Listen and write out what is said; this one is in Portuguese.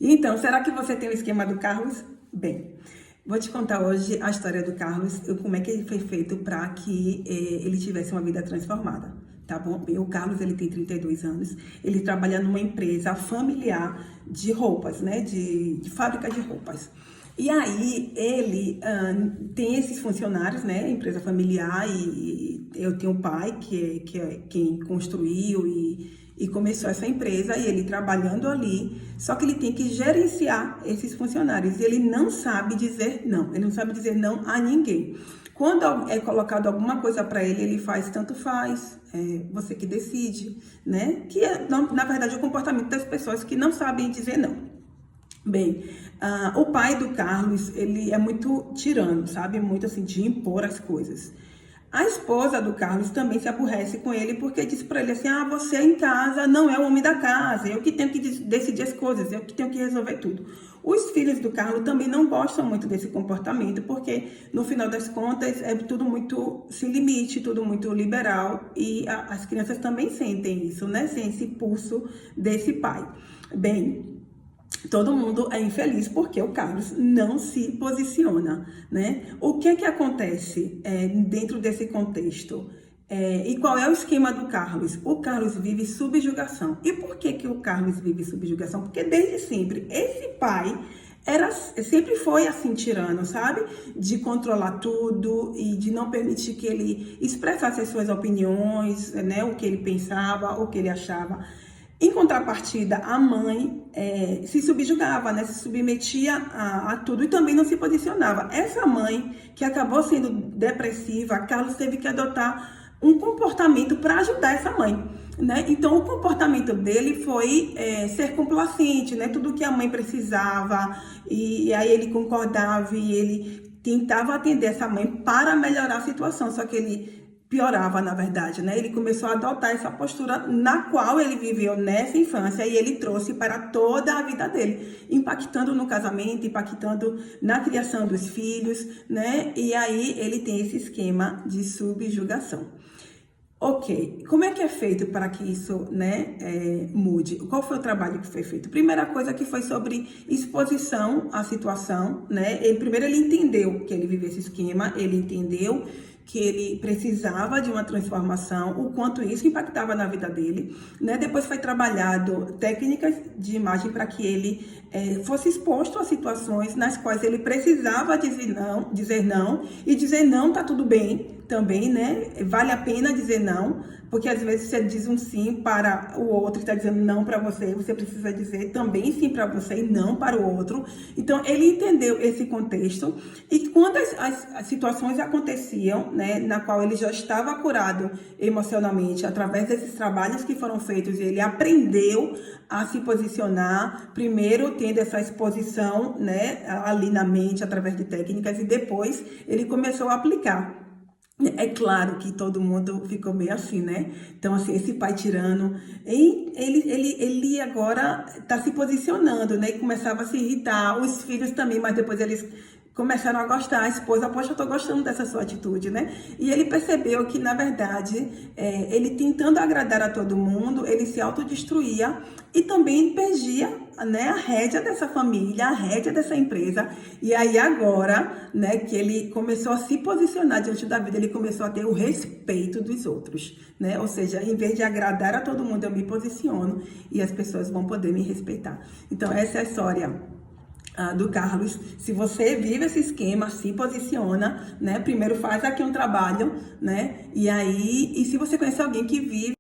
Então, será que você tem o esquema do Carlos? Bem, vou te contar hoje a história do Carlos, como é que ele foi feito para que ele tivesse uma vida transformada, tá bom? Bem, o Carlos, ele tem 32 anos, ele trabalha numa empresa familiar de roupas, né? De fábrica de roupas. E aí, ele tem esses funcionários, né? Empresa familiar, e eu tenho um pai que é quem construiu e começou essa empresa, e ele trabalhando ali, só que ele tem que gerenciar esses funcionários. E ele não sabe dizer não, ele não sabe dizer não a ninguém. Quando é colocado alguma coisa para ele, ele faz tanto faz, você que decide, né? Que é, na verdade, o comportamento das pessoas que não sabem dizer não. Bem, o pai do Carlos, ele é muito tirano, sabe? Muito assim, de impor as coisas. A esposa do Carlos também se aborrece com ele porque disse para ele assim: você em casa não é o homem da casa, eu que tenho que decidir as coisas, eu que tenho que resolver tudo. Os filhos do Carlos também não gostam muito desse comportamento porque, no final das contas, é tudo muito sem limite, tudo muito liberal, e as crianças também sentem isso, né? Sem esse pulso desse pai. Bem, todo mundo é infeliz porque o Carlos não se posiciona, né? O que acontece dentro desse contexto? E qual é o esquema do Carlos? O Carlos vive subjugação. E por que o Carlos vive subjugação? Porque desde sempre, esse pai sempre foi assim, tirano, sabe? De controlar tudo e de não permitir que ele expressasse as suas opiniões, né? O que ele pensava, o que ele achava. Em contrapartida, a mãe se subjugava, né? Se submetia a tudo e também não se posicionava. Essa mãe, que acabou sendo depressiva, Carlos teve que adotar um comportamento para ajudar essa mãe, né? Então, o comportamento dele foi ser complacente, né? Tudo que a mãe precisava, e aí ele concordava e ele tentava atender essa mãe para melhorar a situação, só que ele piorava, na verdade, né? Ele começou a adotar essa postura na qual ele viveu nessa infância e ele trouxe para toda a vida dele, impactando no casamento, impactando na criação dos filhos, né? E aí ele tem esse esquema de subjugação. Ok, como é que é feito para que isso, né, mude? Qual foi o trabalho que foi feito? Primeira coisa que foi sobre exposição à situação, né? Primeiro ele entendeu que ele vivia esse esquema, ele entendeu que ele precisava de uma transformação, o quanto isso impactava na vida dele, né? Depois foi trabalhado técnicas de imagem para que ele fosse exposto a situações nas quais ele precisava dizer não, e dizer não tá tudo bem também, né? Vale a pena dizer não, porque às vezes você diz um sim para o outro, está dizendo não para você, você precisa dizer também sim para você e não para o outro. Então, ele entendeu esse contexto, e quando as situações aconteciam, né, na qual ele já estava curado emocionalmente, através desses trabalhos que foram feitos, ele aprendeu a se posicionar, primeiro tendo essa exposição, né, ali na mente, através de técnicas, e depois ele começou a aplicar. É claro que todo mundo ficou meio assim, né? Então, assim, esse pai tirano, ele agora está se posicionando, né? E começava a se irritar, os filhos também, mas depois eles começaram a gostar. A esposa: poxa, eu tô gostando dessa sua atitude, né? E ele percebeu que, na verdade, ele tentando agradar a todo mundo, ele se autodestruía e também perdia, né, a rédea dessa família, a rédea dessa empresa. E aí agora, né, que ele começou a se posicionar diante da vida, ele começou a ter o respeito dos outros, né? Ou seja, em vez de agradar a todo mundo, eu me posiciono e as pessoas vão poder me respeitar. Então, essa é a história do Carlos. Se você vive esse esquema, se posiciona, né? Primeiro faz aqui um trabalho, né? E aí, e se você conhece alguém que vive